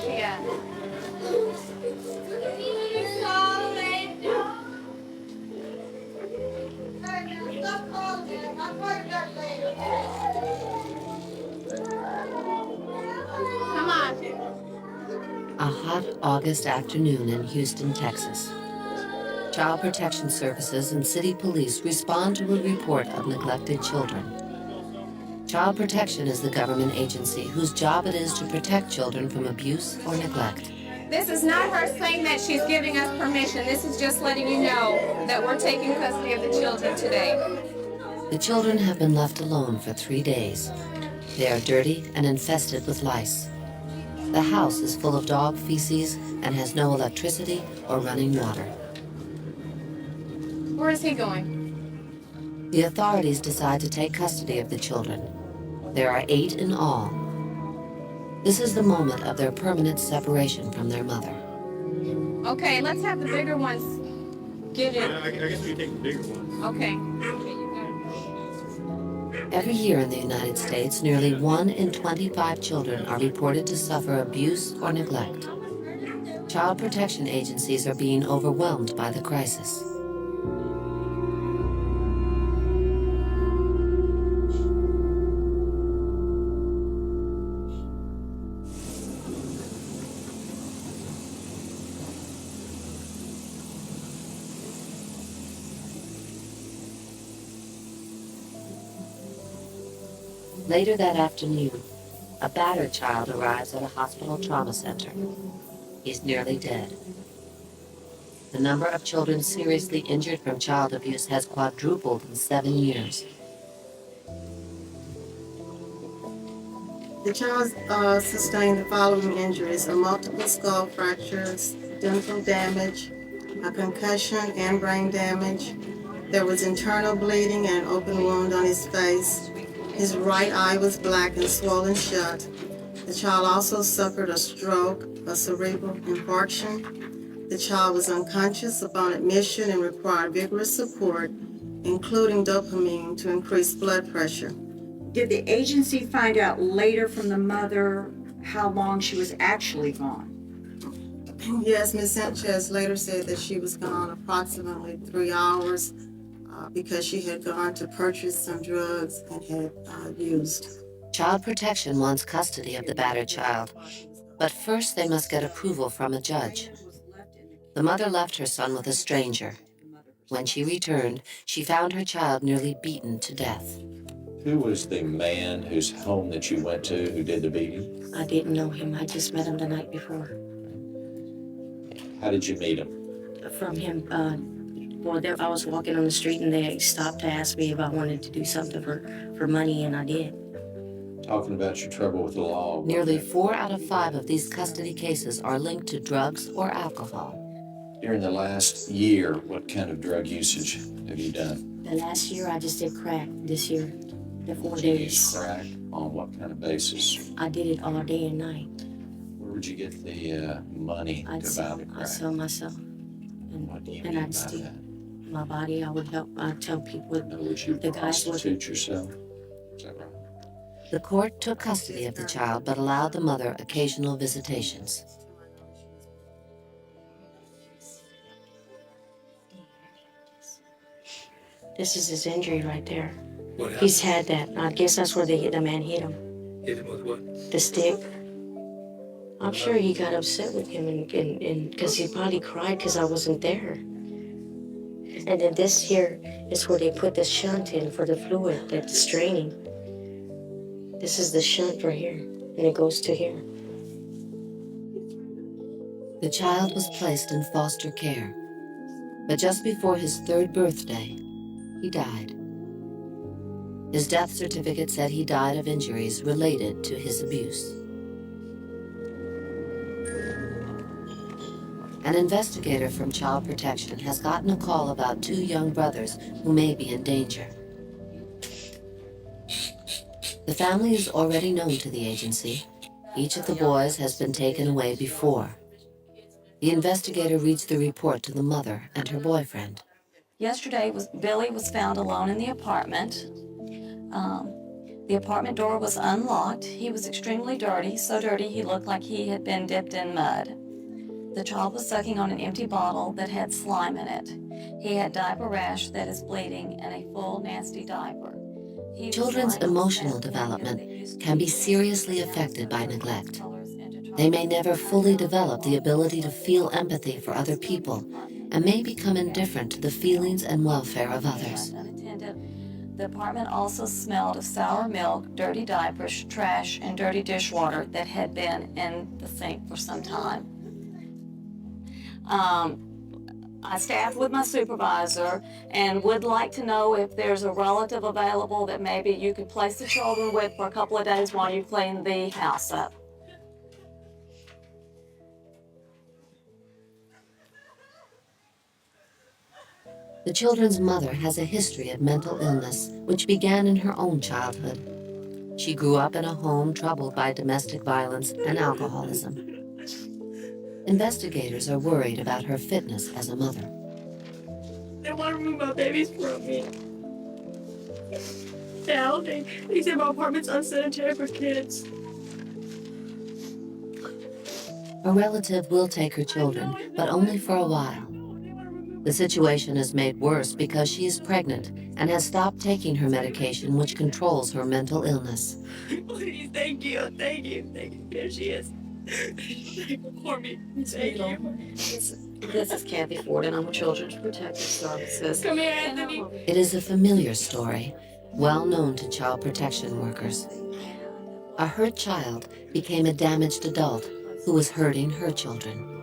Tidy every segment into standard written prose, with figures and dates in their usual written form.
Yeah. Come on. A hot August afternoon in Houston, Texas. Child Protection Services and city police respond to a report of neglected children. Child Protection is the government agency whose job it is to protect children from abuse or neglect. This is not her saying that she's giving us permission. This is just letting you know that we're taking custody of the children today. The children have been left alone for 3 days. They are dirty and infested with lice. The house is full of dog feces and has no electricity or running water. Where is he going? The authorities decide to take custody of the children. There are 8 in all. This is the moment of their permanent separation from their mother. Okay, let's have the bigger ones get in. I guess we take the bigger ones. Okay. Every year in the United States, nearly 1 in 25 children are reported to suffer abuse or neglect. Child protection agencies are being overwhelmed by the crisis. Later that afternoon, a battered child arrives at a hospital trauma center. He's nearly dead. The number of children seriously injured from child abuse has quadrupled in 7 years. The child sustained the following injuries: multiple skull fractures, dental damage, a concussion and brain damage. There was internal bleeding and an open wound on his face. His right eye was black and swollen shut. The child also suffered a stroke, a cerebral infarction. The child was unconscious upon admission and required vigorous support, including dopamine to increase blood pressure. Did the agency find out later from the mother how long she was actually gone? Yes, Ms. Sanchez later said that she was gone approximately 3 hours because she had gone to purchase some drugs and had used. Child Protection wants custody of the battered child, but first they must get approval from a judge. The mother left her son with a stranger. When she returned, she found her child nearly beaten to death. Who was the man whose home that you went to who did the beating? I didn't know him. I just met him the night before. How did you meet him? From him, I was walking on the street and they stopped to ask me if I wanted to do something for money, and I did. Talking about your trouble with the law. Nearly 4 out of 5 of these custody cases are linked to drugs or alcohol. During the last year, what kind of drug usage have you done? The last year I just did crack. This year, the 4 Did you days. use crack on what kind of basis? I did it all day and night. Where would you get the money to buy the crack? I'd sell myself. What do you And mean I'd by steal that? my body. I would help. I'd tell people. Would you The guys would. prostitute yourself? Is that right? The court took custody of the child but allowed the mother occasional visitations. This is his injury right there. What happened? He's had that. I guess that's where the man hit him. Hit him with what? The stick. I'm sure he got upset with him and because he probably cried because I wasn't there. And then this here is where they put the shunt in for the fluid that's draining. This is the shunt right here, and it goes to here. The child was placed in foster care, but just before his 3rd birthday, he died. His death certificate said he died of injuries related to his abuse. An investigator from Child Protection has gotten a call about 2 young brothers who may be in danger. The family is already known to the agency. Each of the boys has been taken away before. The investigator reads the report to the mother and her boyfriend. Yesterday, Billy was found alone in the apartment. The apartment door was unlocked. He was extremely dirty, so dirty he looked like he had been dipped in mud. The child was sucking on an empty bottle that had slime in it. He had diaper rash that is bleeding and a full nasty diaper. He was Children's lying on emotional sand development that used to can be use seriously and affected by put neglect. colors into They may never fully tropical develop the ability to feel empathy for other people and may become indifferent to the feelings and welfare of others. The apartment also smelled of sour milk, dirty diapers, trash, and dirty dishwater that had been in the sink for some time. I staffed with my supervisor and would like to know if there's a relative available that maybe you could place the children with for a couple of days while you clean the house up. The children's mother has a history of mental illness, which began in her own childhood. She grew up in a home troubled by domestic violence and alcoholism. Investigators are worried about her fitness as a mother. They want to remove my babies from me. Now they say my apartment's unsanitary for kids. A relative will take her children, but only for a while. The situation is made worse because she is pregnant and has stopped taking her medication, which controls her mental illness. Please, thank you. There she is. Thank you for me. Thank you. This is Kathy Ford, and I'm with Children's Protective Services. Come here, Anthony. It is a familiar story, well known to child protection workers. A hurt child became a damaged adult who was hurting her children.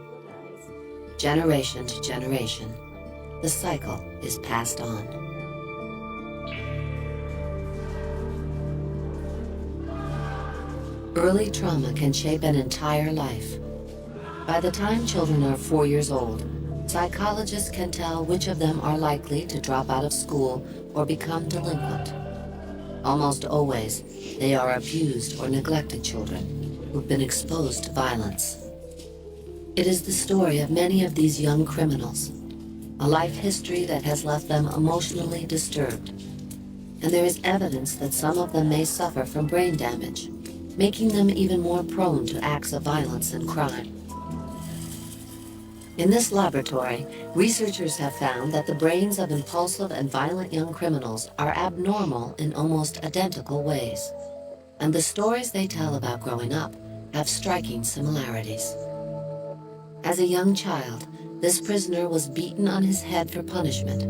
Generation to generation, the cycle is passed on. Early trauma can shape an entire life. By the time children are 4 years old, psychologists can tell which of them are likely to drop out of school or become delinquent. Almost always, they are abused or neglected children who've been exposed to violence. It is the story of many of these young criminals, a life history that has left them emotionally disturbed. And there is evidence that some of them may suffer from brain damage, making them even more prone to acts of violence and crime. In this laboratory, researchers have found that the brains of impulsive and violent young criminals are abnormal in almost identical ways. And the stories they tell about growing up have striking similarities. As a young child, this prisoner was beaten on his head for punishment.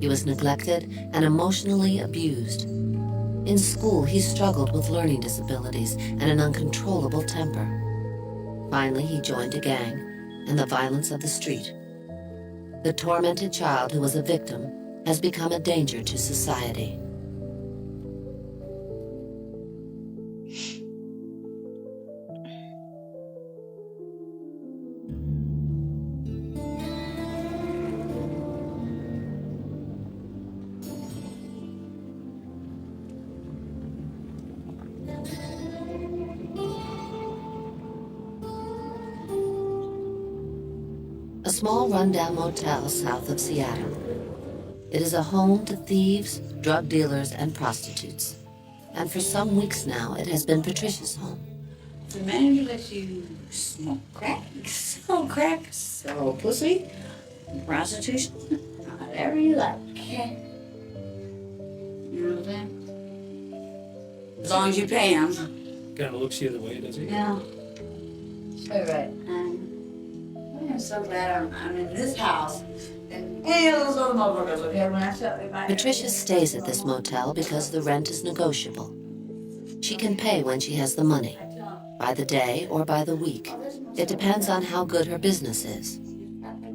He was neglected and emotionally abused. In school, he struggled with learning disabilities and an uncontrollable temper. Finally, he joined a gang and the violence of the street. The tormented child who was a victim has become a danger to society. A small rundown motel south of Seattle. It is a home to thieves, drug dealers, and prostitutes. And for some weeks now, it has been Patricia's home. The manager lets you smoke crack, sell pussy, prostitution, whatever you like. You know what I'm saying? As long as you pay them. Kind of looks the other way, does he? Yeah. So right. I'm so glad I'm in this house. And any of those other motherfuckers, okay? When I tell you, Patricia stays at this motel because the rent is negotiable. She can pay when she has the money, by the day or by the week. It depends on how good her business is.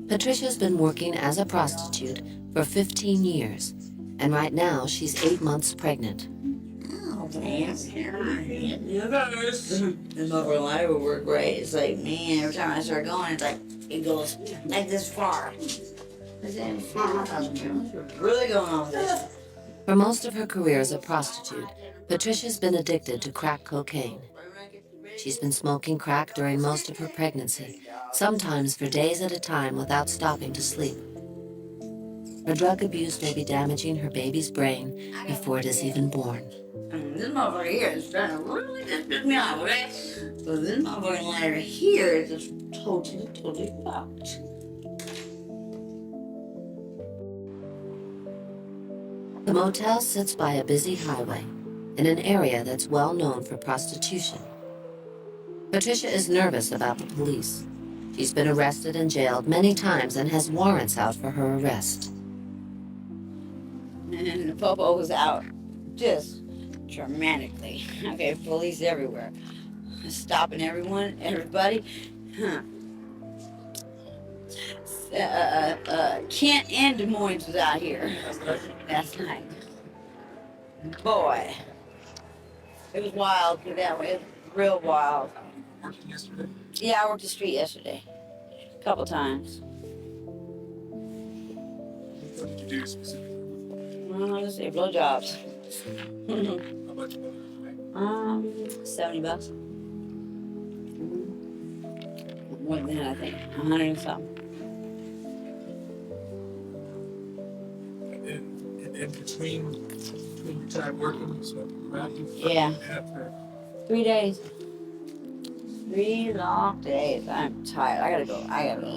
Patricia's been working as a prostitute for 15 years, and right now she's 8 months pregnant. oh, man. You guys. The mother and I would work great. It's like, man, every time I start going, it's like, it goes like this far. But then, what's really going on with this? For most of her career as a prostitute, Patricia's been addicted to crack cocaine. She's been smoking crack during most of her pregnancy, sometimes for days at a time without stopping to sleep. Her drug abuse may be damaging her baby's brain before it is even born. This motherfucker here is trying to really just piss me off, okay? So this motherfucking ladder here is just totally fucked. The motel sits by a busy highway in an area that's well known for prostitution. Patricia is nervous about the police. She's been arrested and jailed many times and has warrants out for her arrest. And the popo was out just dramatically. Okay, police everywhere. Stopping everybody. Huh. Kent and Des Moines was out here last night. Boy, it was wild that way. It was real wild. Working yesterday? Yeah, I worked the street yesterday. A couple times. What did you do specifically? Well, let's say blowjobs. How much money? $70. More than that, I think. 100 and something. And in between your time working, so Yeah. after 3 days. 3 long days. I'm tired. I gotta go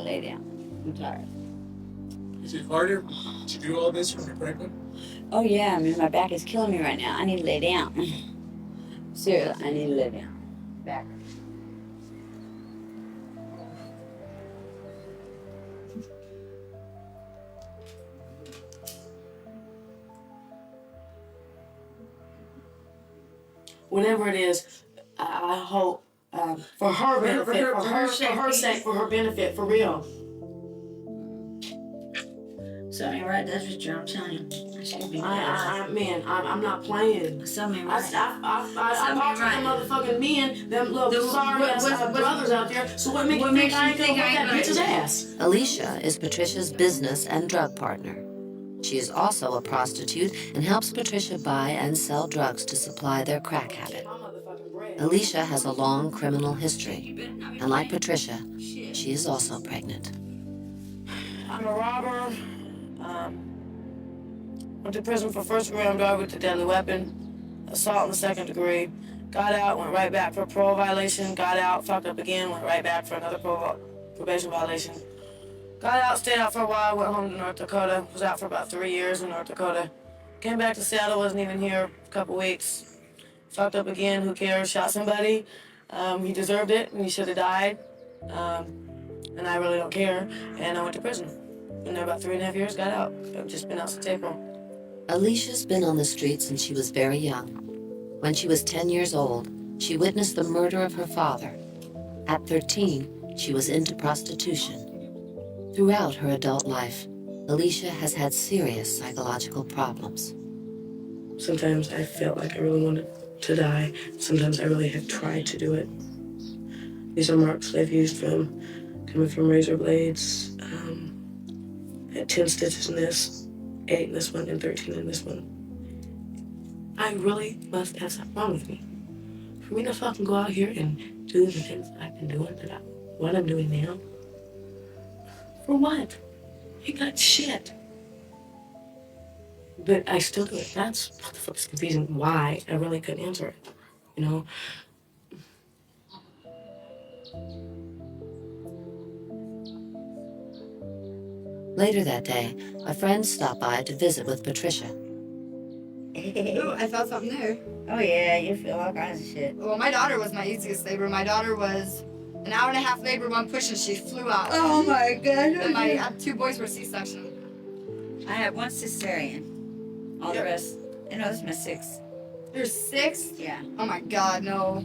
lay down. I'm tired. is it harder to do all this when you're pregnant? Oh yeah, I mean my back is killing me right now. I need to lay down. Seriously, I need to lay down. Back. Whatever it is, I hope for her benefit, for her sake, for her benefit, for real. Something ain't right. That's what I'm telling you. I should be I'm not playing. Something ain't I right. talked to them motherfucking men, them little sorry ass brothers out there. So what makes you think I ain't gonna whip that bitch's ass? Alicia is Patricia's business and drug partner. She is also a prostitute and helps Patricia buy and sell drugs to supply their crack habit. Alicia has a long criminal history, and like Patricia, she is also pregnant. I'm a robber. Went to prison for first-degree armed robbery with a deadly weapon, assault in the second degree. Got out, went right back for a parole violation. Got out, fucked up again, went right back for another probation violation. Got out, stayed out for a while, went home to North Dakota. Was out for about 3 years in North Dakota. Came back to Seattle, wasn't even here a couple weeks. Fucked up again, who cares? Shot somebody. He deserved it, and he should have died. And I really don't care. And I went to prison. Been there about 3.5 years, got out. I've just been out since April. Alicia's been on the street since she was very young. When she was 10 years old, she witnessed the murder of her father. At 13, she was into prostitution. Throughout her adult life, Alicia has had serious psychological problems. Sometimes I felt like I really wanted to die. Sometimes I really have tried to do it. These are marks they've used coming from razor blades. I had 10 stitches in this, 8 in this one, and 13 in this one. I really must have something wrong with me. For me to fucking go out here and do the things that I've been doing, what I'm doing now. For what? Ain't got shit. But I still do it. That's what the fuck is confusing. Why? I really couldn't answer it. You know? Later that day, a friend stopped by to visit with Patricia. Ooh, I felt something there. Oh yeah, you feel all kinds of shit. Well, my daughter was my easiest labor. My daughter was an hour and a half labor, one push, and she flew out. Oh my god. And my 2 boys were C-section. I had 1 cesarean. All the rest. You know, this is my 6th. There's 6? Yeah. Oh my God, no.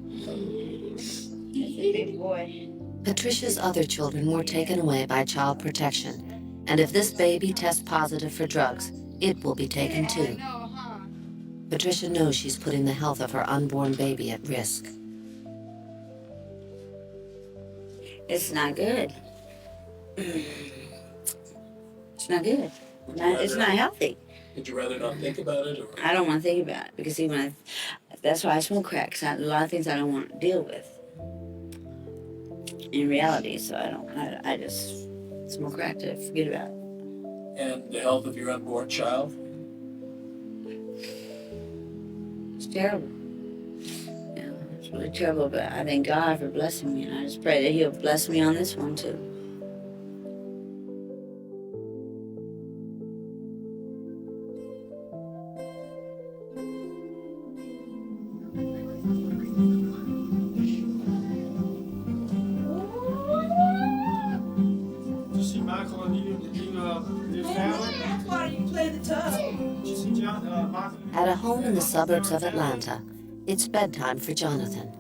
That's a big boy. Patricia's other children were taken away by child protection, and if this baby tests positive for drugs, it will be taken too. No, huh? Patricia knows she's putting the health of her unborn baby at risk. It's not good. It's not good. It's not healthy. Would you rather not think about it, or? I don't want to think about it because see, that's why I smoke crack. 'Cause a lot of things I don't want to deal with in reality. So I just smoke crack to forget about it. And the health of your unborn child? It's terrible. Yeah, it's really terrible, but I thank God for blessing me, and I just pray that He'll bless me on this one too. Did you see Michael and you? Did you family? That's why you play the tub. Did you see Michael? At a home in the suburbs of Atlanta, it's bedtime for Jonathan.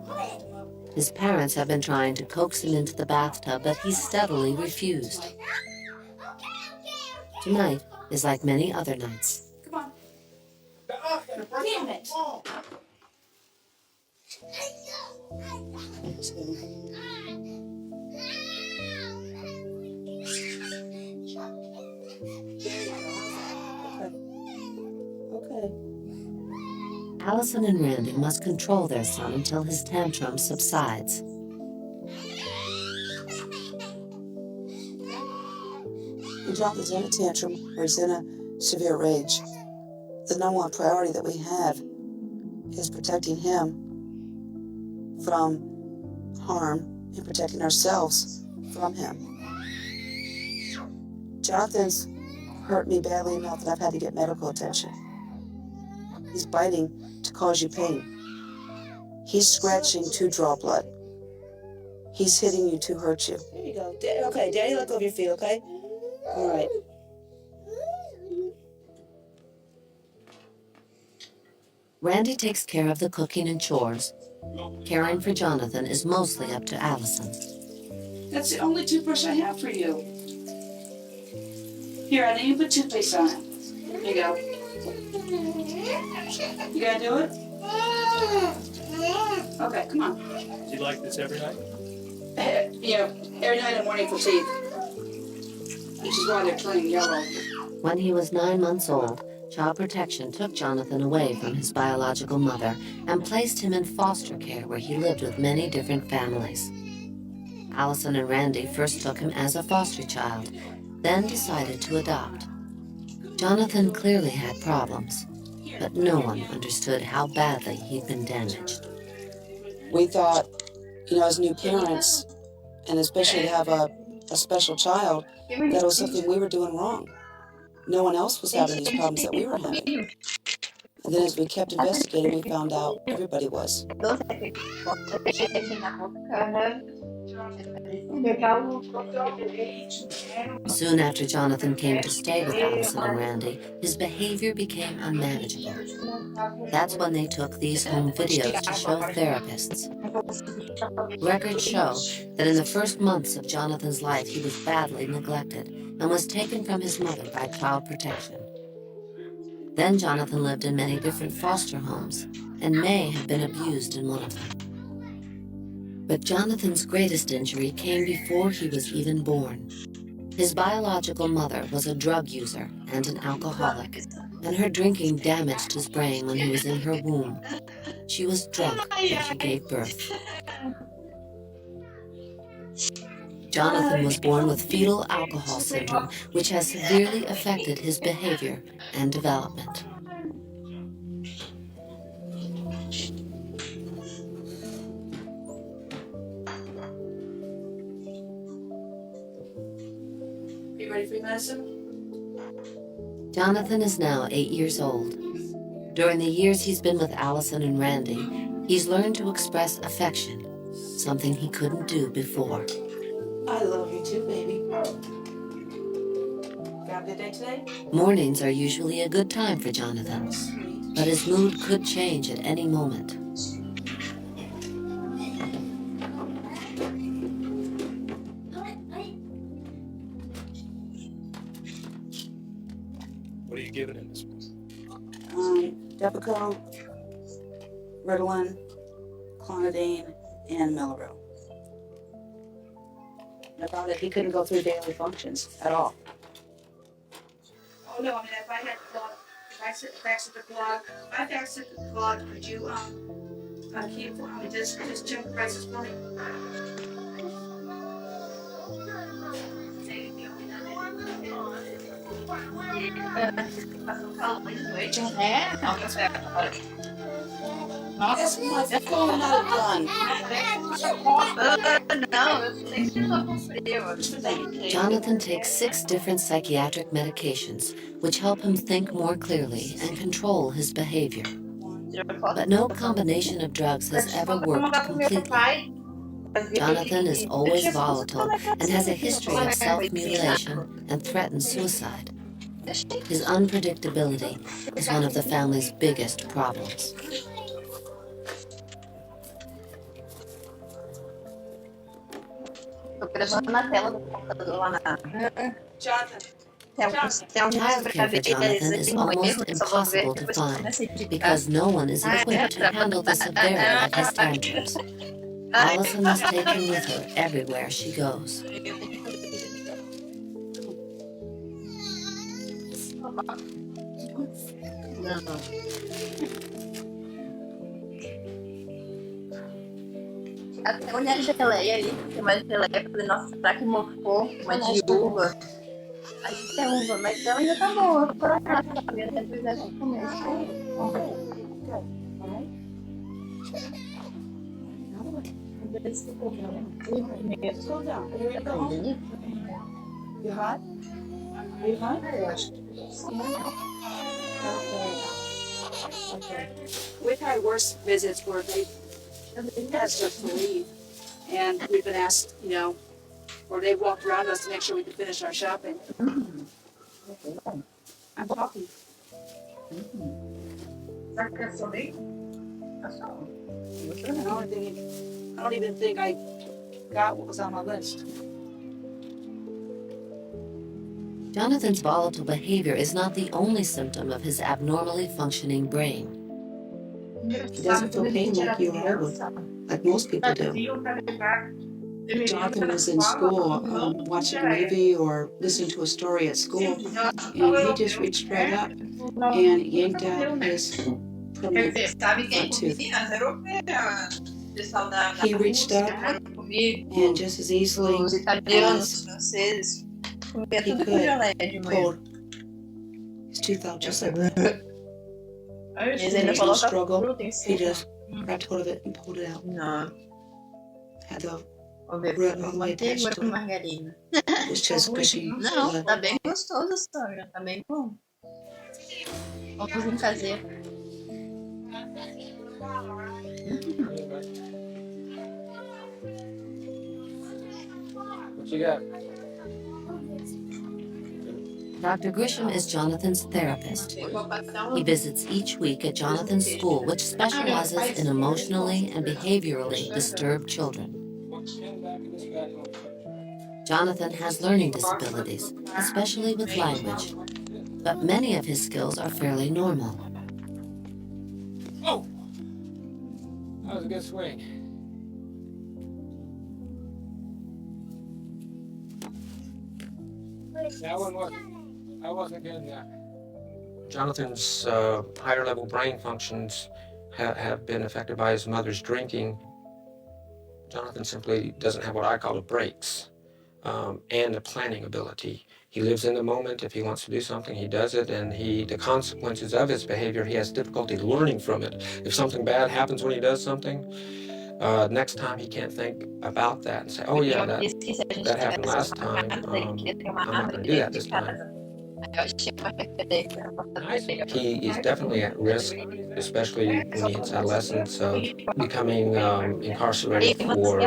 His parents have been trying to coax him into the bathtub, but he's steadily refused. Tonight is like many other nights. Come on. Damn it. Okay. Allison and Randy must control their son until his tantrum subsides. When Jonathan's in a tantrum or he's in a severe rage, the number one priority that we have is protecting him from harm and protecting ourselves from him. Jonathan's hurt me badly enough that I've had to get medical attention. He's biting to cause you pain. He's scratching to draw blood. He's hitting you to hurt you. There you go. Okay, Daddy, let go of your feet, okay? All right. Randy takes care of the cooking and chores. Caring for Jonathan is mostly up to Allison. That's the only toothbrush I have for you. Here, I need you to put toothpaste on it. Here you go. You gonna do it? Okay, come on. Do you like this every night? Every night and morning for teeth. Which is why they're turning yellow. When he was 9 months old, Child Protection took Jonathan away from his biological mother and placed him in foster care where he lived with many different families. Allison and Randy first took him as a foster child, then decided to adopt. Jonathan clearly had problems, but no one understood how badly he'd been damaged. We thought, as new parents, and especially to have a special child, that it was something we were doing wrong. No one else was having these problems that we were having. And then as we kept investigating, we found out everybody was. Soon after Jonathan came to stay with Allison and Randy, his behavior became unmanageable. That's when they took these home videos to show therapists. Records show that in the first months of Jonathan's life, he was badly neglected and was taken from his mother by Child Protection. Then Jonathan lived in many different foster homes and may have been abused in one of them. But Jonathan's greatest injury came before he was even born. His biological mother was a drug user and an alcoholic, and her drinking damaged his brain when he was in her womb. She was drunk when she gave birth. Jonathan was born with fetal alcohol syndrome, which has severely affected his behavior and development. Are you ready for your medicine? Jonathan is now 8 years old. During the years he's been with Allison and Randy, he's learned to express affection, something he couldn't do before. I love you too, baby. Have a good day today? Mornings are usually a good time for Jonathan, but his mood could change at any moment. What are you giving him this one? Depakote, Ritalin, Clonidine, and Mellaril. I found that he couldn't go through daily functions at all. Oh no, I mean if I had clog, if I faxed the clog, could you keep for me? Just check the prices for me. That's going not done. Jonathan takes 6 different psychiatric medications, which help him think more clearly and control his behavior. But no combination of drugs has ever worked completely. Jonathan is always volatile and has a history of self-mutilation and threatens suicide. His unpredictability is one of the family's biggest problems. Childcare for Jonathan is almost impossible to find because no one is equipped to handle the severity of his tantrums. Allison must take him with her everywhere she goes. Até olhar a geleia ali, tem uma geleia pra fazer, nossa, será que mofou? Uma de uva. A gente tem uva, mas ela ainda tá boa. Por acaso, sabe? Até precisar de comer. You hot? Are you hot? Okay. We've had worse visits where they asked us to leave, and we've been asked, you know, or they've walked around us to make sure we can finish our shopping. I'm talking. Será que é só bem? I don't even think I got what was on my list. Jonathan's volatile behavior is not the only symptom of his abnormally functioning brain. He doesn't feel pain like you or I would, like most people do. Jonathan was in school watching a movie or listening to a story at school, and he just reached right up and yanked out his permanent front tooth. He reached up and just as easily as he could pulled his tooth out just like that. There was no struggle. He just grabbed hold of it and pulled it out. Had the root all the way attached to it. It was just gushing Não, blood. tá bem gostoso, sogra. Tá bem bom. Vamos fazer. What you got? Dr. Grisham is Jonathan's therapist. He visits each week at Jonathan's school, which specializes in emotionally and behaviorally disturbed children. Jonathan has learning disabilities, especially with language, but many of his skills are fairly normal. Oh! That was a good swing. I wasn't getting that. Jonathan's higher level brain functions have been affected by his mother's drinking. Jonathan simply doesn't have what I call the brakes and a planning ability. He lives in the moment. If he wants to do something, he does it, and the consequences of his behavior, he has difficulty learning from it. If something bad happens when he does something, next time he can't think about that and say, oh yeah, that happened last time, I'm not going to do that this time. He is definitely at risk, especially when he hits adolescence, of becoming incarcerated for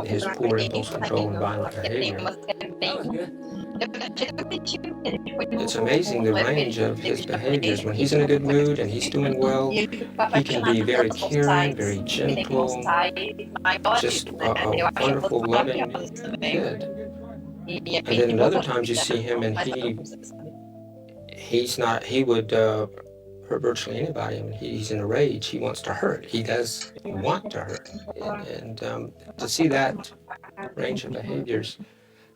his poor impulse control and violent behavior. It's amazing the range of his behaviors. When he's in a good mood and he's doing well, he can be very caring, very gentle, just a wonderful, loving kid. And then at other times you see him and he would hurt virtually anybody. I mean, he's in a rage. He wants to hurt. He does want to hurt. And to see that range of behaviors,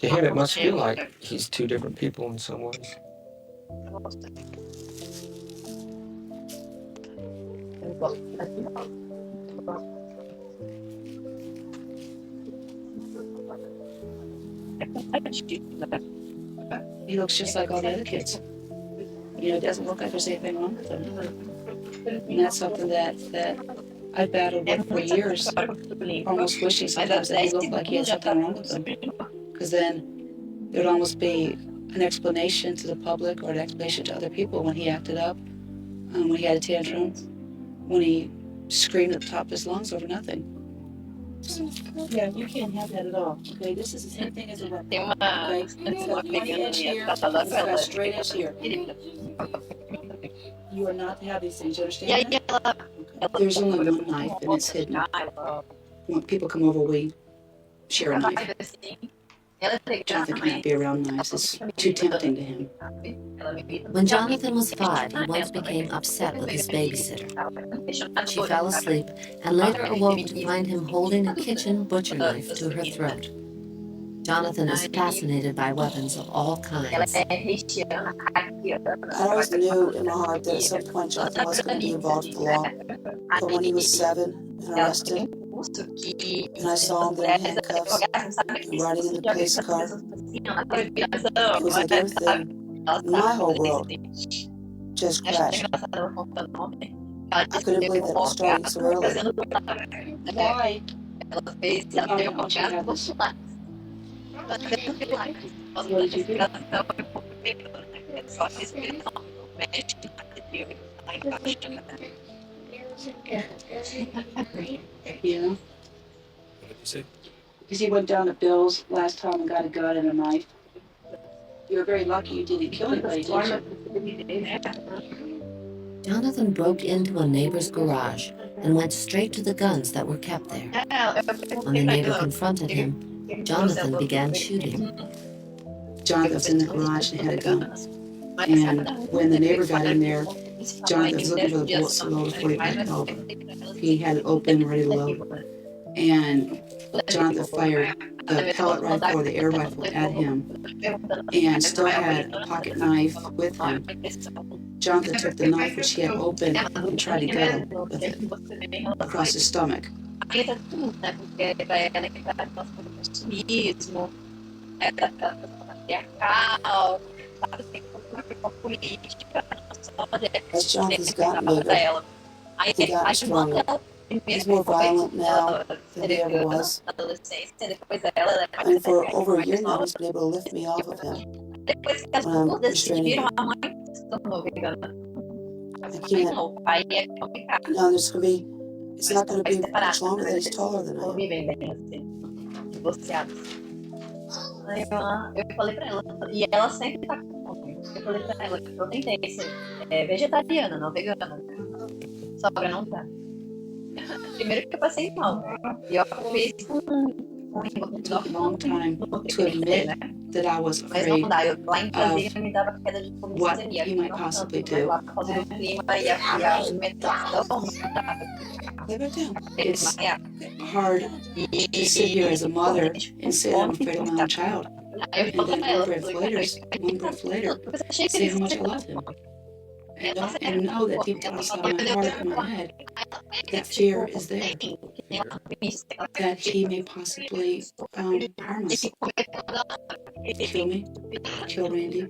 to him it must feel like he's two different people in some ways. He looks just like all the other kids. You know, it doesn't look like there's anything wrong with him. And that's something that I battled with for years, almost wishing sometimes that he looked like he had something wrong with him. Because then there'd almost be an explanation to the public or an explanation to other people when he acted up, when he had a tantrum, when he screamed at the top of his lungs over nothing. Yeah, you can't have that at all. Okay, this is the same thing as a weapon. Okay, it's got one edge here, it's got a straight edge here. You are not to have these things, you understand that? Okay. There's only one knife and it's hidden. When people come over, we share a knife. Jonathan can't be around knives, it's too tempting to him. When Jonathan was 5, he once became upset with his babysitter. She fell asleep and later awoke to find him holding a kitchen butcher knife to her throat. Jonathan is fascinated by weapons of all kinds. I always knew in my heart that at some point Jonathan was going to be involved with the law. But when he was 7 and arrested, and I saw him there in handcuffs and riding in the police car, it was like everything in my whole world just crashed. I couldn't believe that it was starting so early. Why? What did you do? Yeah. What did you say? Because he went down to Bill's last time and got a gun and a knife. You were very lucky you didn't kill anybody, did you? Jonathan broke into a neighbor's garage and went straight to the guns that were kept there. When the neighbor confronted him, Jonathan began shooting. Jonathan was in the garage and had a gun. And when the neighbor got in there, Jonathan was looking for the bullets to load before he went over. He had it open, ready to load. And Jonathan fired the pellet rifle or the air rifle at him and still had a pocket knife with him. Jonathan took the knife which he had open and tried to gut him with it across his stomach. As Jonathan's gotten bigger, he's gotten stronger. He's more violent now than he ever was. And for over a year now, he's been able to lift me off of him when I'm restraining him. I can't. No, there's going to be, it's not going to be much longer that he's taller than I am. Eu falei pra ela, e ela sempre tá com fome. Eu falei pra ela que eu tentei ser vegetariana, não vegana. Sogra não tá. Primeiro que eu passei mal. E eu fiz It took a long time to admit that I was afraid of what he might possibly do. It's hard to sit here as a mother and say I'm afraid of my own child. And then one breath later, say how much I love him. And know that deep down inside my heart and my head, that fear is there. That he may possibly harm us. Kill me. Kill Randy.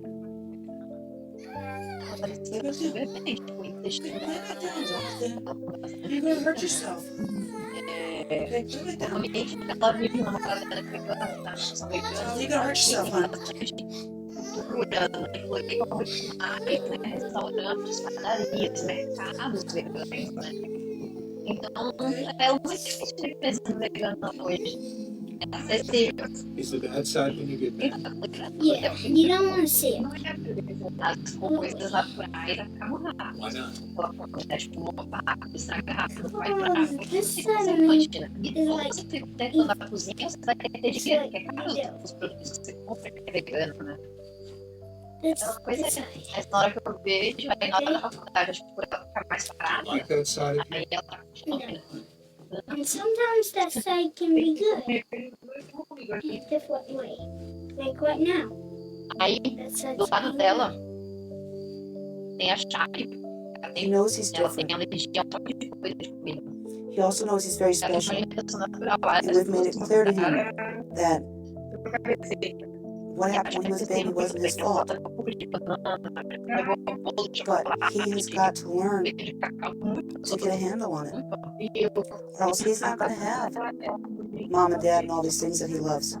You're going to hurt yourself. Okay, do it down. You're going to hurt yourself, honey. Então, é muito difícil de pensar vegana hoje. É acessível. Is the bad side when you get mad? Yeah, you don't want to see it. As coisas naturais acabam rápido. Why not? Tipo, rápido, estraga rápido, vai pra você imagina. E você fica dentro da cozinha, você vai ter dinheiro, que é caro os produtos que você compra, que é vegano, né? Aquela coisa assim, mas na hora que eu vejo, aí na hora da faculdade, acho que por ela ficar mais parada, Like that side of aí ela tá comendo. And sometimes that side can be good in a different way. Like what now? Aí, do lado dela, tem a chave. He knows he's different. He also knows he's very special. And we've made it clear to him that what happened when he was a baby wasn't his fault. But he has got to learn to get a handle on it. Or else he's not going to have mom and dad and all these things that he loves.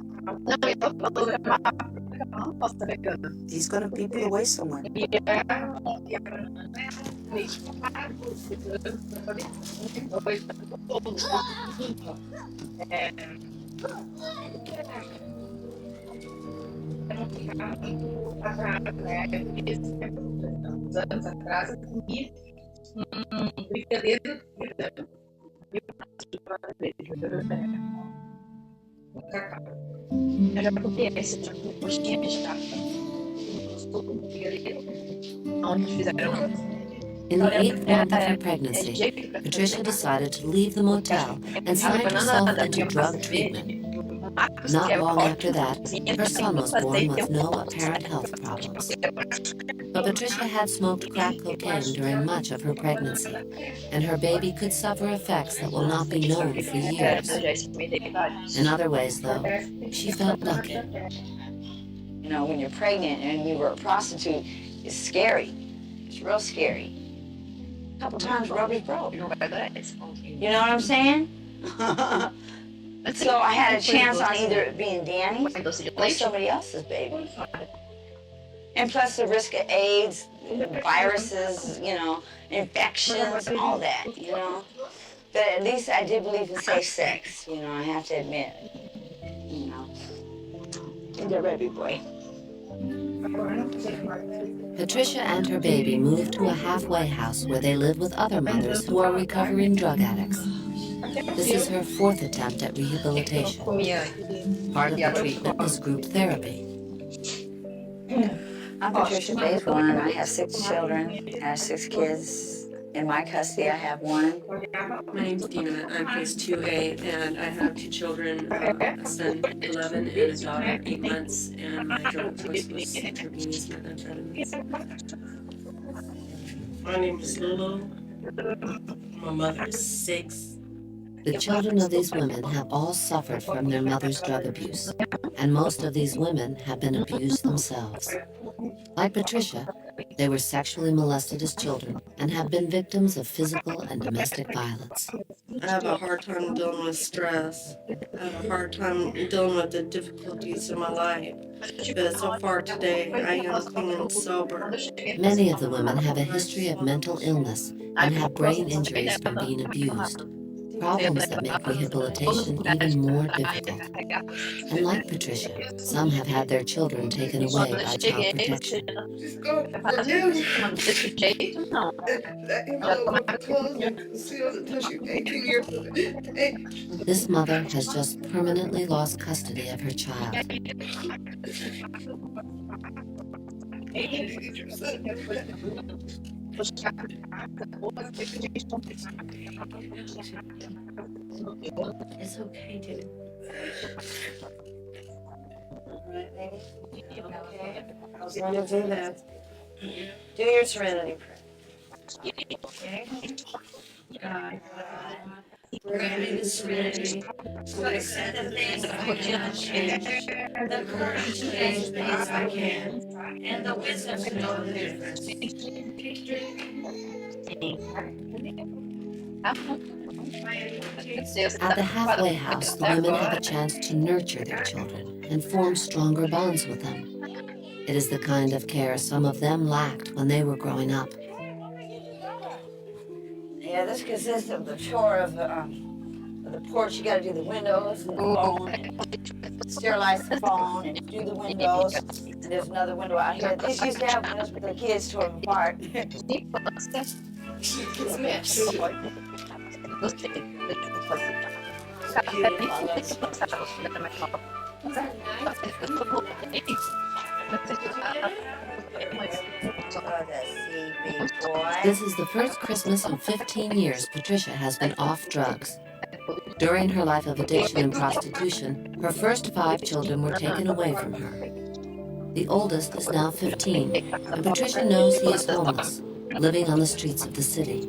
He's going to be put away somewhere. In the 8th month of her pregnancy, Patricia decided to leave the motel and signed herself into drug treatment. Not long after that, her son was born with no apparent health problems. But Patricia had smoked crack cocaine during much of her pregnancy, and her baby could suffer effects that will not be known for years. In other ways, though, she felt lucky. You know, when you're pregnant and you were a prostitute, it's scary. It's real scary. A couple times rubber's broke. You know what I'm saying? So I had a chance on either it being Danny's or somebody else's baby. And plus the risk of AIDS, viruses, you know, infections, all that, you know. But at least I did believe in safe sex, you know, I have to admit. You know. And they're ready, boy. Patricia and her baby moved to a halfway house where they live with other mothers who are recovering drug addicts. This is her 4th attempt at rehabilitation. Part of the treatment is group therapy. I'm Patricia, phase 1. I have 6 children. I have 6 kids. In my custody, I have 1. My name's Dina. I'm phase 2A, and I have 2 children, a son 11 and a daughter 8 months, and my drug of choice was intravenous methamphetamines. My name is Lulu. My mother is 6. The children of these women have all suffered from their mother's drug abuse, and most of these women have been abused themselves. Like Patricia, they were sexually molested as children and have been victims of physical and domestic violence. I have a hard time dealing with stress. I have a hard time dealing with the difficulties in my life. But so far today, I am clean and sober. Many of the women have a history of mental illness and have brain injuries from being abused, problems that make rehabilitation even more difficult. And like Patricia, some have had their children taken away by child protection. This mother has just permanently lost custody of her child. It's okay, dude. Alright, lady? Okay. I was going to do that. Do your serenity prayer. Okay? God, grant me the serenity to accept the things I cannot change, the courage to face things I can, and the wisdom to know the difference. At the halfway house, the women have a chance to nurture their children and form stronger bonds with them. It is the kind of care some of them lacked when they were growing up. Yeah, this consists of the chore of the porch. You got to do the windows and the phone, and sterilize the phone, and do the windows. And there's another window out here. These used to have windows, but the kids tore them apart. It's a mess. This is the first Christmas in 15 years Patricia has been off drugs. During her life of addiction and prostitution, her first 5 children were taken away from her. The oldest is now 15, and Patricia knows he is homeless, living on the streets of the city.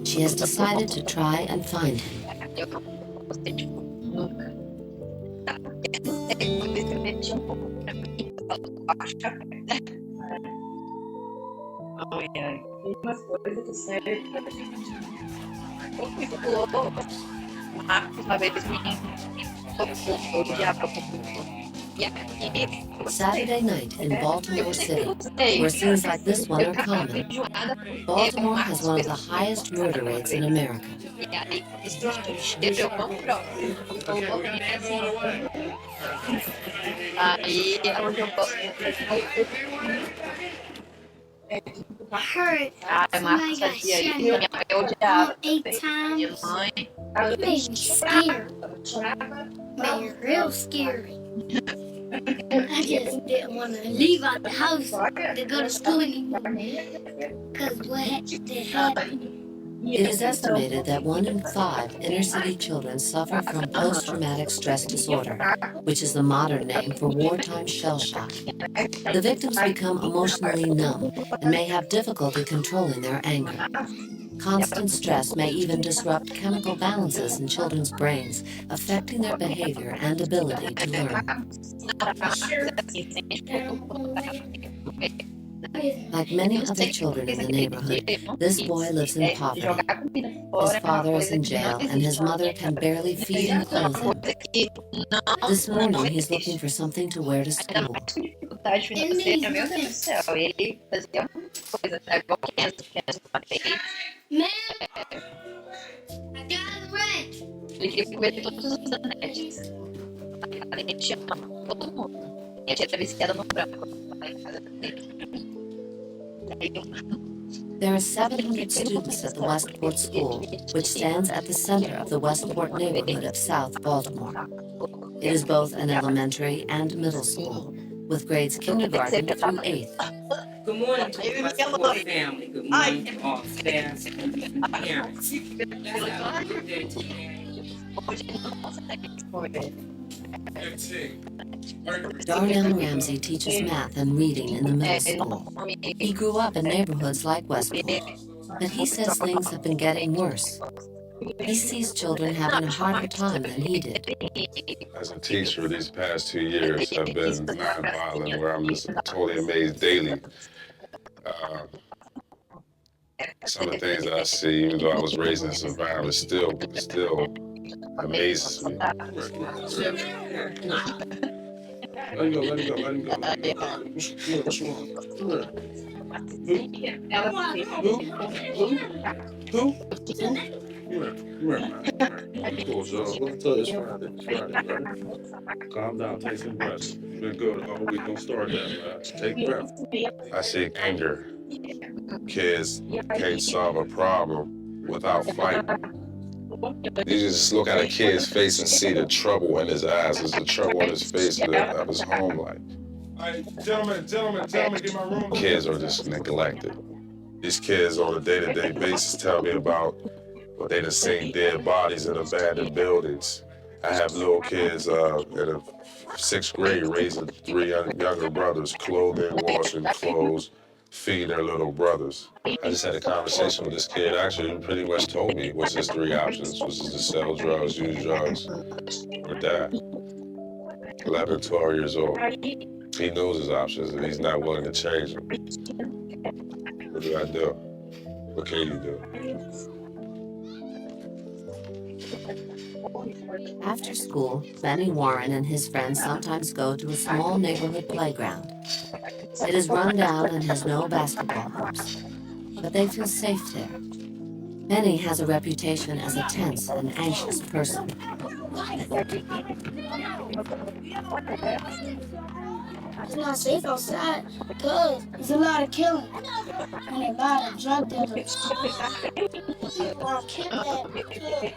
She has decided to try and find him. acho que umas coisas do cérebro. Marcos uma vez me odiava Saturday night in Baltimore City, where scenes like this one are common. Baltimore has one of the highest murder rates in America. I heard somebody got shot 8 times. It made me scared. Made me real scary. I just didn't want to leave out the house to go to school anymore. Because what happened? It is estimated that 1 in 5 inner-city children suffer from post-traumatic stress disorder, which is the modern name for wartime shell shock. The victims become emotionally numb and may have difficulty controlling their anger. Constant stress may even disrupt chemical balances in children's brains, affecting their behavior and ability to learn. Like many other children in the neighborhood, this boy lives in poverty. His father is in jail and his mother can barely feed and clothe him. This morning, he's looking for something to wear to school. Man, I got it right. Ele queria comer todos os anéis. A gente ama todo mundo. E a tia era viciada no branco. There are 700 students at the Westport School, which stands at the center of the Westport neighborhood of South Baltimore. It is both an elementary and middle school, with grades kindergarten through 8th. Good morning to the Westport family. Good morning to all staff and parents. Darnell Ramsey teaches math and reading in the middle school. He grew up in neighborhoods like Westport, but he says things have been getting worse. He sees children having a harder time than he did. As a teacher, these past 2 years have been nonviolent, where I'm just totally amazed daily. Some of the things that I see, even though I was raised in this environment, still amazes me. Let him go. Who? Calm down, take some breaths. You've been good all week. Don't start that, man. Take breath. I see anger. Kids can't solve a problem without fighting. You just look at a kid's face and see the trouble in his eyes. There's the trouble in his face of his home life. Gentlemen, get my room. Kids are just neglected. These kids on a day-to-day basis tell me about what they done seen dead bodies in abandoned buildings. I have little kids in the 6th grade raising 3 younger brothers, clothing, washing clothes, feeding their little brothers. I just had a conversation with this kid. Actually, he pretty much told me what's his 3 options, which is to sell drugs, use drugs, or die. 11, 12 years old. He knows his options and he's not willing to change them. What do I do? What can you do? After school, Benny Warren and his friends sometimes go to a small neighborhood playground. It is run down and has no basketball hoops, but they feel safe there. Benny has a reputation as a tense and anxious person. It's not safe outside because there's a lot of killing and a lot of drug dealers. People are kidnapped.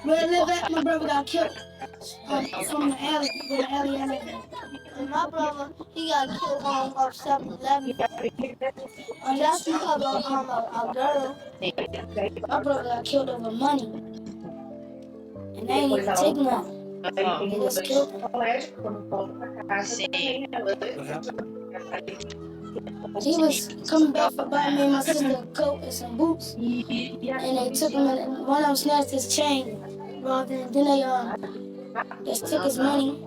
Where I live at, my brother got killed from the alley, where the alley I live in. And my brother, he got killed off 7-Eleven. And that's because of a girl. My brother got killed over money. And they ain't even take nothing. They just killed him. He was coming back for buying me and my sister a coat and some boots. And they took him and one of them snatched his chain. Then they just took his money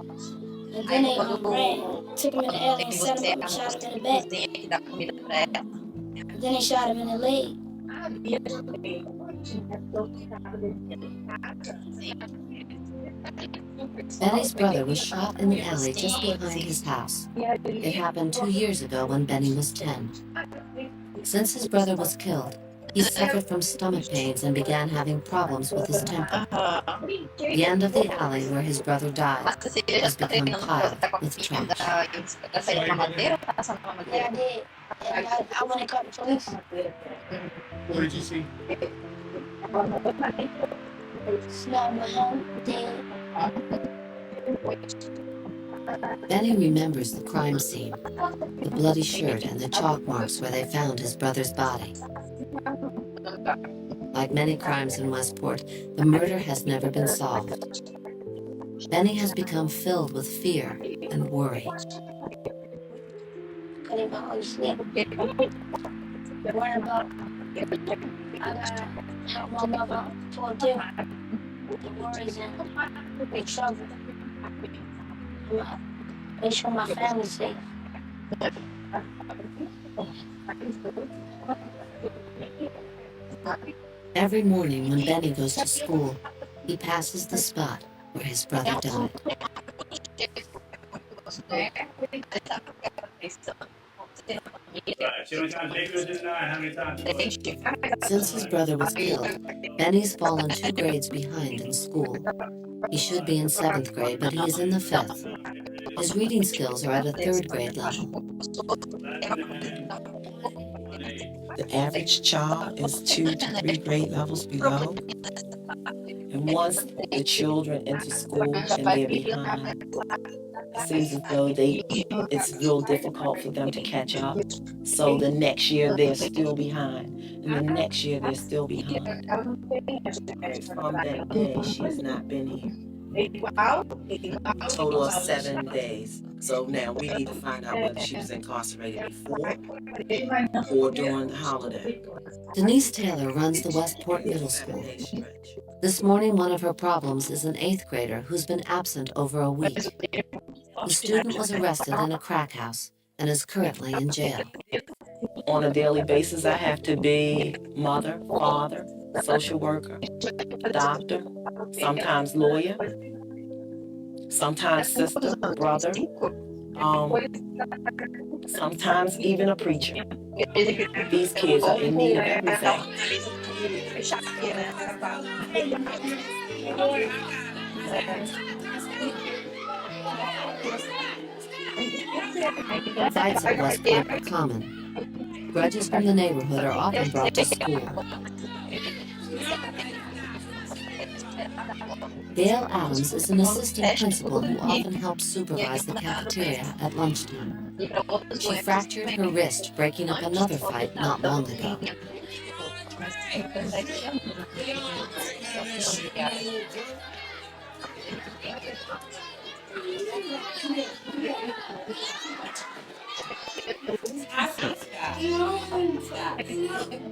and then they ran. took him in the alley and set him up and shot him in the back. Then he shot him in the leg. Benny's brother was shot in the alley just behind his house. It happened 2 years ago when Benny was 10. Since his brother was killed, he suffered from stomach pains and began having problems with his temper. The end of the alley where his brother died has become piled with trash. Yeah, I did. And I went and called the police. What did you see? Smelled my home, dead. Benny remembers the crime scene, the bloody shirt and the chalk marks where they found his brother's body. Like many crimes in Westport, the murder has never been solved. Benny has become filled with fear and worry. Couldn't even hardly sleep. Worrying about I gotta help my mother for too. The worries and the trouble. Make sure my family's safe. Every morning when Benny goes to school, he passes the spot where his brother died. Since his brother was killed, Benny's fallen 2 grades behind in school. He should be in 7th grade, but he is in the 5th. His reading skills are at a 3rd grade level. The average child is 2 to 3 grade levels below. And once the children enter school and they're behind, it seems as though it's real difficult for them to catch up. So the next year they're still behind, and the next year they're still behind. From that day, she has not been here. A total of 7 days. So now we need to find out whether she was incarcerated before or during the holiday. Denise Taylor runs the Westport Middle School. This morning, one of her problems is an 8th grader who's been absent over a week. The student was arrested in a crack house and is currently in jail. On a daily basis, I have to be mother, father, social worker, doctor, sometimes lawyer, sometimes sister, brother, sometimes even a preacher. These kids are in need of everything. Fights at Westport are common. Grudges from the neighborhood are often brought to school. Gail Adams is an assistant principal who often helps supervise the cafeteria at lunchtime. She fractured her wrist breaking up another fight not long ago.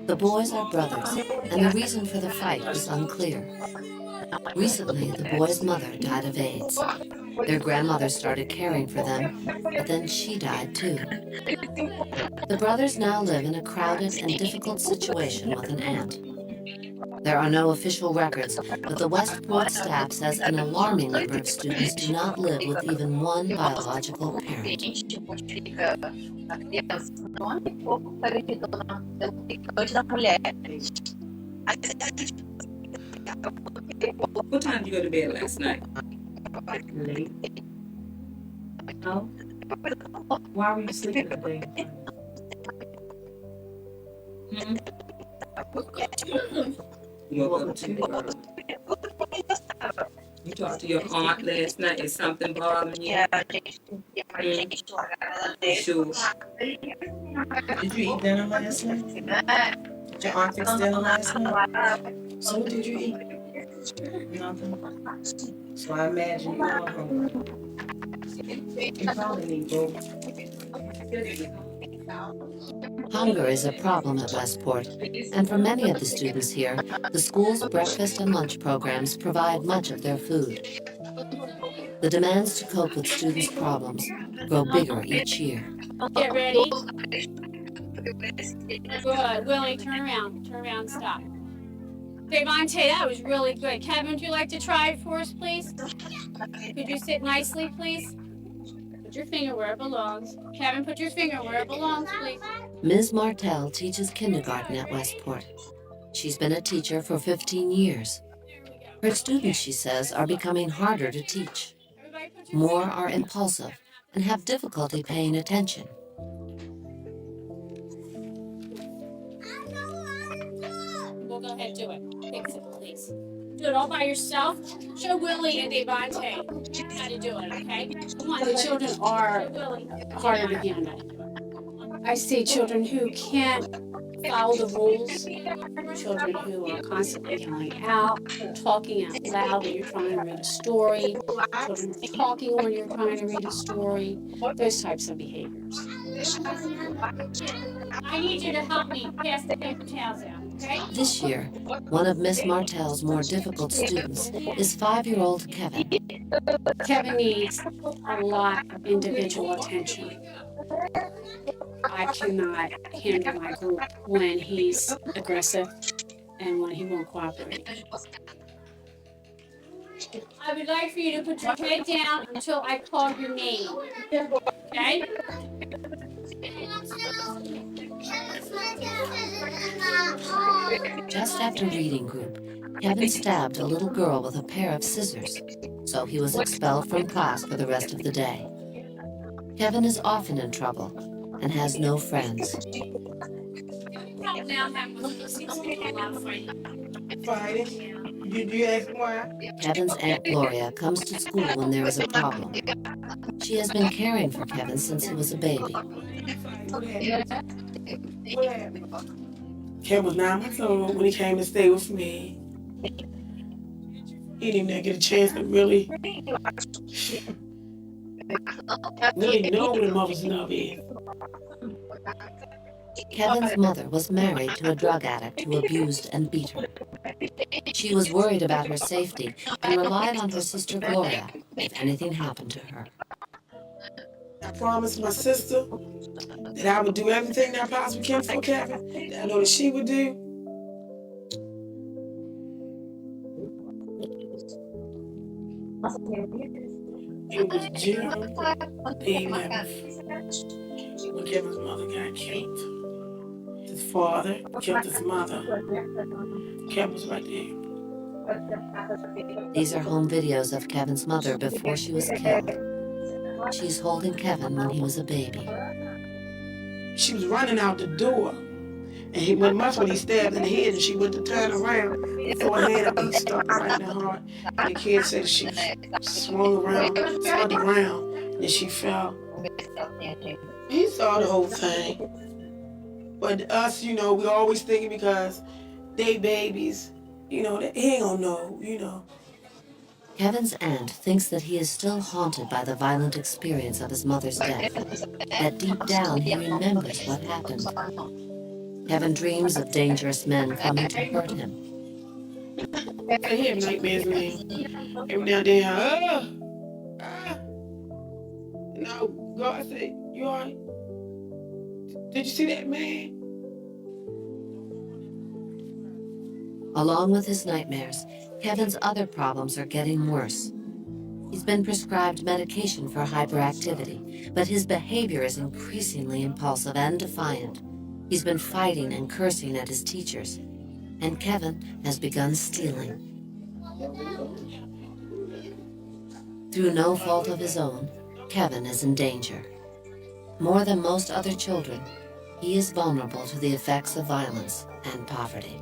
The boys are brothers, and the reason for the fight is unclear. Recently, the boys' mother died of AIDS. Their grandmother started caring for them, but then she died too. The brothers now live in a crowded and difficult situation with an aunt. There are no official records, but the Westport staff says an alarming number of students do not live with even one biological parent. What time did you go to bed last night? Late. No? Why were you sleeping today? You woke up too early. You talked to your aunt last night. Is something bothering you? Sure. Did you eat dinner last night? Did your aunt fix dinner last night? So what did you eat? Nothing. So I imagine you are hungry. You probably need both. Hunger is a problem at Westport, and for many of the students here, the school's breakfast and lunch programs provide much of their food. The demands to cope with students' problems grow bigger each year. Get ready. Good. Willie, turn around. Turn around and stop. Devante, that was really good. Kevin, would you like to try it for us, please? Could you sit nicely, please? Put your finger where it belongs. Kevin, put your finger where it belongs, please. Ms. Martell teaches kindergarten at Westport. She's been a teacher for 15 years. Her students, she says, are becoming harder to teach. More are impulsive and have difficulty paying attention. We'll go ahead and do it. Fix it, please. Do it all by yourself. Show Willie and Devante how to do it, okay? Come on. The children are harder to handle. I see children who can't follow the rules, children who are constantly yelling out, talking out loud when you're trying to read a story, children talking when you're trying to read a story, those types of behaviors. I need you to help me pass the paper towels out, okay? This year, one of Miss Martell's more difficult students is 5-year-old Kevin. Kevin needs a lot of individual attention. I cannot handle my group when he's aggressive and when he won't cooperate. I would like for you to put your head down until I call your name. Okay? Just after reading group, Kevin stabbed a little girl with a pair of scissors, so he was expelled from class for the rest of the day. Kevin is often in trouble and has no friends. Fighting? Did you ask why? Kevin's Aunt Gloria comes to school when there is a problem. She has been caring for Kevin since he was a baby. What happened? Kevin was 9 months old when he came to stay with me. He didn't even get a chance to really know what a mother's love is. Kevin's mother was married to a drug addict who abused and beat her. She was worried about her safety and relied on her sister Gloria if anything happened to her. I promised my sister that I would do everything that I possibly can for Kevin, that I know that she would do. It was June the 11th when Kevin's mother got killed. His father killed his mother. Kevin was right there. These are home videos of Kevin's mother before she was killed. She's holding Kevin when he was a baby. She was running out the door, and he went much when he stabbed in the head, and she went to turn around, and her hand would be stuck right in the heart. And the kid said she swung around, and she fell. He saw the whole thing. But us, we always thinking because they babies, that he ain't gonna know, Kevin's aunt thinks that he is still haunted by the violent experience of his mother's death, that deep down he remembers what happened. Kevin dreams of dangerous men coming to hurt him. I have nightmares, man. Every now and then, No, God said, you all right? Did you see that man? Along with his nightmares, Kevin's other problems are getting worse. He's been prescribed medication for hyperactivity, but his behavior is increasingly impulsive and defiant. He's been fighting and cursing at his teachers, and Kevin has begun stealing. Through no fault of his own, Kevin is in danger. More than most other children, he is vulnerable to the effects of violence and poverty.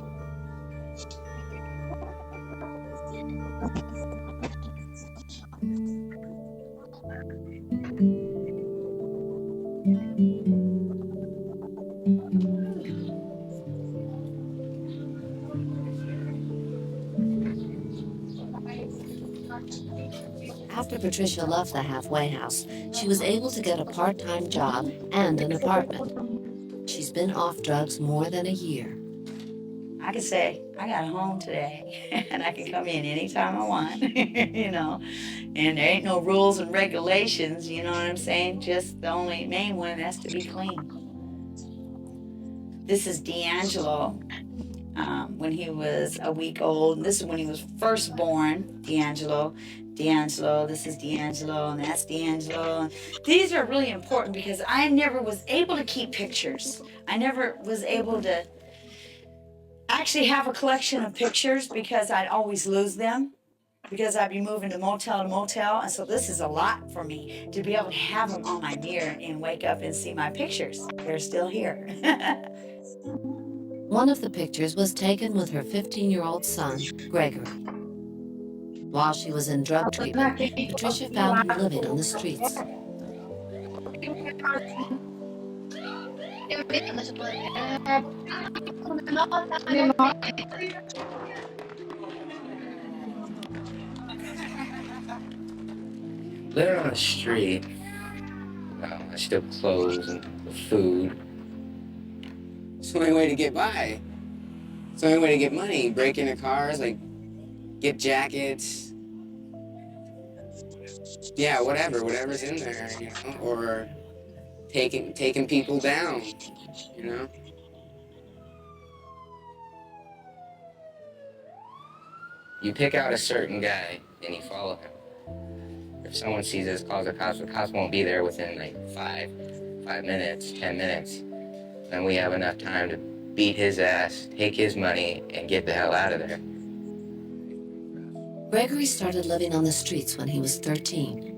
After Patricia left the halfway house, she was able to get a part-time job and an apartment. She's been off drugs more than a year. I can say, I got home today, and I can come in anytime I want, And there ain't no rules and regulations, you know what I'm saying? Just the only main one has to be clean. This is D'Angelo when he was a week old. This is when he was first born, D'Angelo, this is D'Angelo, and that's D'Angelo. These are really important because I never was able to keep pictures. I never was able to actually have a collection of pictures because I'd always lose them because I'd be moving to motel, and so this is a lot for me to be able to have them on my mirror and wake up and see my pictures. They're still here. One of the pictures was taken with her 15-year-old son, Gregory. While she was in drug treatment, Patricia found him living on the streets. Living on the street, I steal clothes and food. It's the only way to get by. It's the only way to get money. Break into cars, like get jackets. Yeah, whatever's in there, you know, or taking people down, you know. You pick out a certain guy and you follow him. If someone sees this, calls the cops won't be there within like 5 minutes, 10 minutes. And we have enough time to beat his ass, take his money, and get the hell out of there. Gregory started living on the streets when he was 13.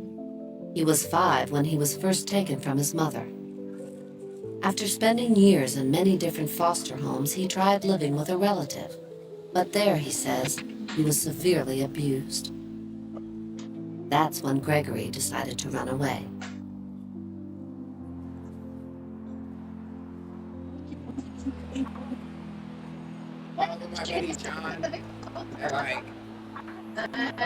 He was 5 when he was first taken from his mother. After spending years in many different foster homes, he tried living with a relative. But there, he says, he was severely abused. That's when Gregory decided to run away. My buddy John and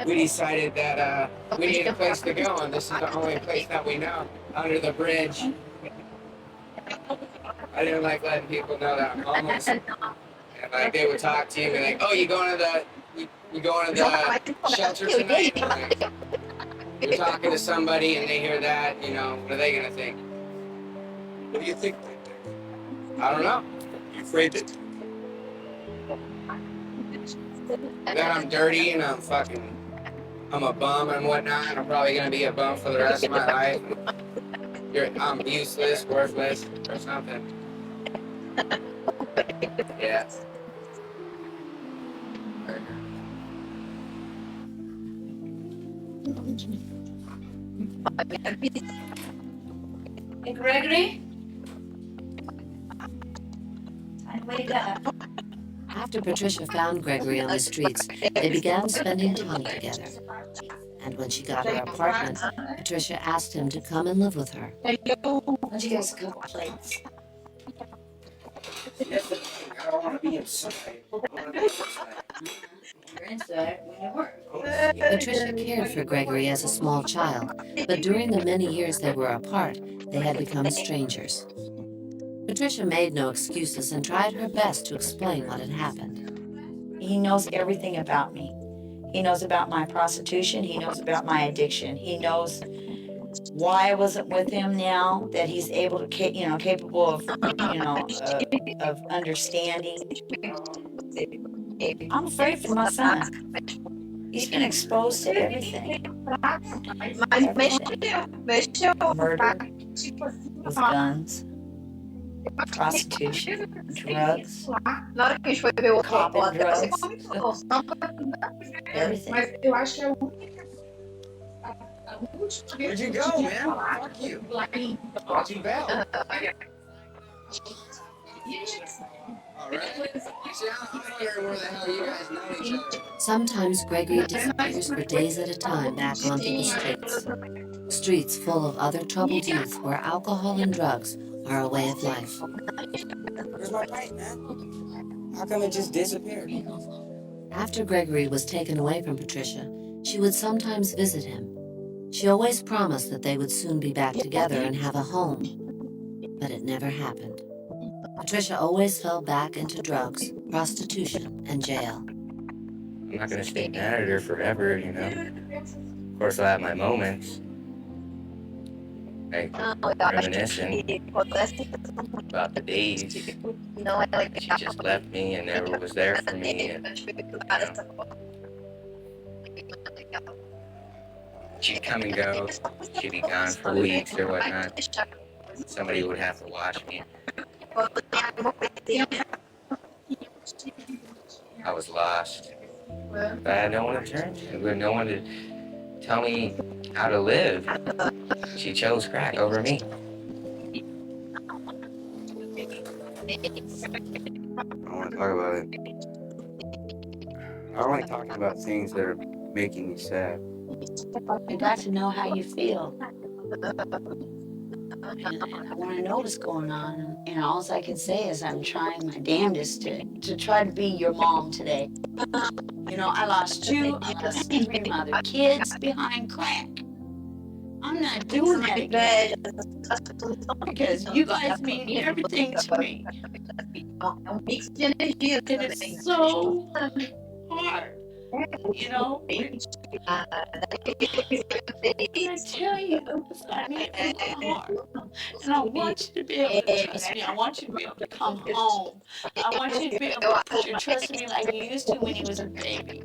we decided that we need a place to go, and this is the only place that we know, under the bridge. I didn't like letting people know that I'm homeless, and like they would talk to you and be like, "Oh, you going to the shelter tonight?" And, like, you're talking to somebody and they hear that, you know, what are they gonna think? What do you think? I don't know. You afraid that? That I'm dirty and I'm a bum and whatnot, and I'm probably gonna be a bum for the rest of my life. I'm useless, worthless, or something. Yeah. Hey, Gregory? Time to wake up. After Patricia found Gregory on the streets, they began spending time together. And when she got her apartment, Patricia asked him to come and live with her. Why don't you guys cook plates? I don't want to be inside. You're inside when you work. Patricia cared for Gregory as a small child, but during the many years they were apart, they had become strangers. Patricia made no excuses and tried her best to explain what had happened. He knows everything about me. He knows about my prostitution. He knows about my addiction. He knows why I wasn't with him now, that he's able to, capable of, of understanding. I'm afraid for my son. He's been exposed to everything. Murder with guns, prostitution, drugs, copping drugs, everything. Where'd you go, man? Fuck you. What's you about? Sometimes Gregory disappears for days at a time back onto the streets. Streets full of other troubled youth where alcohol and drugs are a way of life. Where's my pipe, man? How come it just disappeared? After Gregory was taken away from Patricia, she would sometimes visit him. She always promised that they would soon be back together and have a home, but it never happened. Patricia always fell back into drugs, prostitution, and jail. I'm not gonna stay mad at her forever, you know? course, I have my moments, like reminiscing about the days she just left me and never was there for me. And, she'd come and go. She'd be gone for weeks or whatnot. Somebody would have to watch me. I was lost. But I had no one to turn to, no one to tell me how to live. She chose crack over me. I want to talk about it. I don't like talking about things that are making me sad. You got to know how you feel. And I want to know what's going on. And all I can say is I'm trying my damnedest to try to be your mom today. You know, I lost you. I lost 3 of my other kids behind crack. I'm not doing that again. Because you guys mean everything to me. And it's so hard. You know, and I tell you, I mean it from my heart. And I want you to be able to trust me. I want you to be able to come home. I want you to be able to put your trust in me like you used to when you was a baby.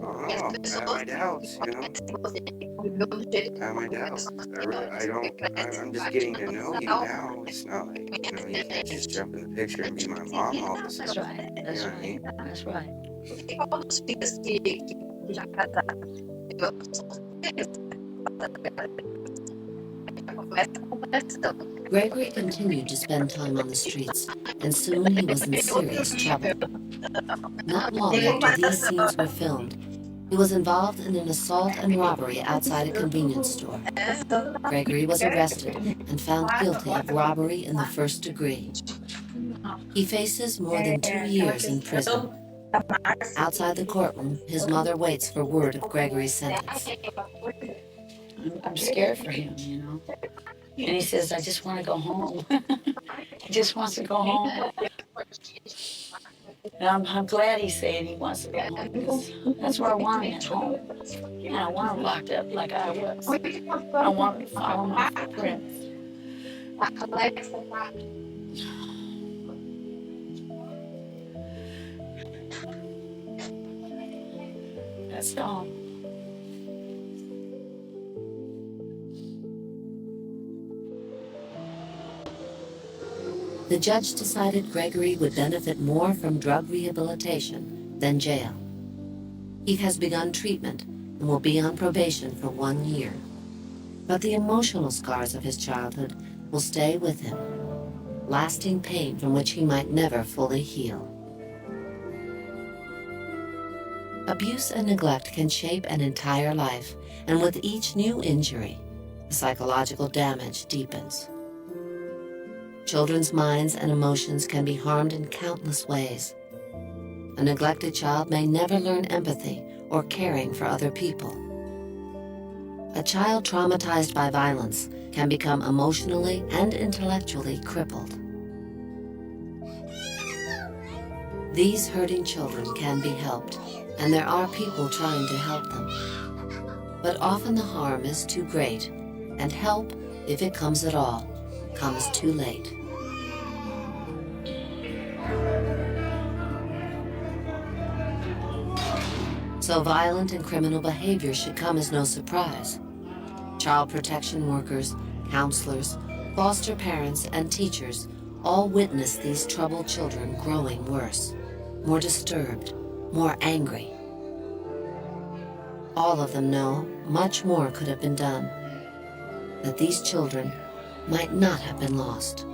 Oh, I have my doubts, you know. I have my doubts. I'm just getting to know you now. It's not like, you know, you can't just jump in the picture and be my mom all of a sudden. That's right. That's right. That's right. Gregory continued to spend time on the streets, and soon he was in serious trouble. Not long after these scenes were filmed, he was involved in an assault and robbery outside a convenience store. Gregory was arrested and found guilty of robbery in the first degree. He faces more than 2 years in prison. Outside the courtroom, his mother waits for word of Gregory's sentence. I'm scared for him, you know. And he says, I just want to go home. He just wants to go home. And I'm glad he's saying he wants to go home because that's where I want him, at home. And I want him locked up like I was. I want him to follow my footprints. That's all. The judge decided Gregory would benefit more from drug rehabilitation than jail. He has begun treatment and will be on probation for 1 year. But the emotional scars of his childhood will stay with him, lasting pain from which he might never fully heal. Abuse and neglect can shape an entire life, and with each new injury, the psychological damage deepens. Children's minds and emotions can be harmed in countless ways. A neglected child may never learn empathy or caring for other people. A child traumatized by violence can become emotionally and intellectually crippled. These hurting children can be helped, and there are people trying to help them. But often the harm is too great, and help, if it comes at all, comes too late. So violent and criminal behavior should come as no surprise. Child protection workers, counselors, foster parents, and teachers all witness these troubled children growing worse, more disturbed, more angry. All of them know much more could have been done, that these children might not have been lost.